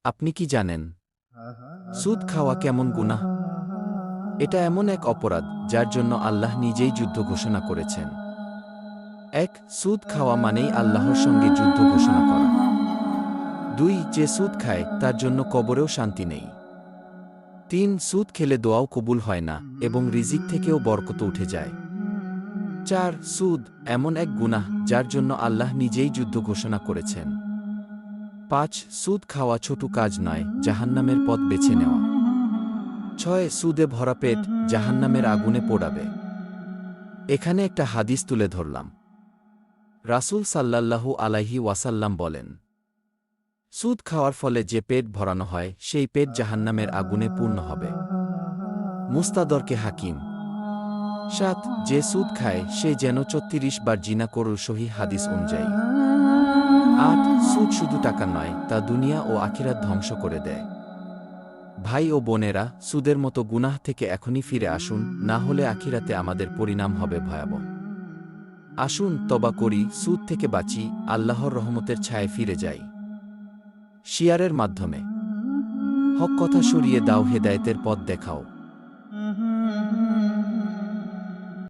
আপনি কি জানেন সুদ খাওয়া কেমন গুনাহ? এটা এমন এক অপরাধ যার জন্য আল্লাহ নিজেই যুদ্ধ ঘোষণা করেছেন। ১. সুদ খাওয়া মানেই আল্লাহর সঙ্গে যুদ্ধ ঘোষণা করা। ২. যে সুদ খায় তার জন্য কবরেও শান্তি নেই। ৩. সুদ খেলে দোয়াও কবুল হয় না এবং রিজিক থেকেও বরকত উঠে যায়। ৪. সুদ এমন এক গুনাহ যার জন্য আল্লাহ নিজেই যুদ্ধ ঘোষণা করেছেন। ৫. সুদ খাওয়া ছোট কাজ নয়, জাহান্নামের পথ বেছে নেওয়া। ৬. সুদে ভরা পেট জাহান্নামের আগুনে পোড়াবে। এখানে একটা হাদিস তুলে ধরলাম। রাসূল সাল্লাল্লাহু আলাইহি ওয়াসাল্লাম বলেন, সুদ খাওয়ার ফলে যে পেট ভরানো হয় সেই পেট জাহান্নামের আগুনে পূর্ণ হবে। মুস্তাদরকে হাকিম। ৭. যে সুদ খায় সে যেন ৩৬ বার জিনা করল, সহিহ হাদিস অনুযায়ী। ৮. সুদ শুধু টাকা নয়, তা দুনিয়া ও আখিরাত ধ্বংস করে দেয়। ভাই ও বোনেরা, সুদের মতো গুনাহ থেকে এখনই ফিরে আসুন, না হলে আখিরাতে আমাদের পরিণাম হবে ভয়াবহ। আসুন তওবা করি, সুদ থেকে বাঁচি, আল্লাহর রহমতের ছায়ায় ফিরে যাই। শিয়ারের মাধ্যমে হক কথা সরিয়ে দাও, হেদায়েতের পথ দেখাও।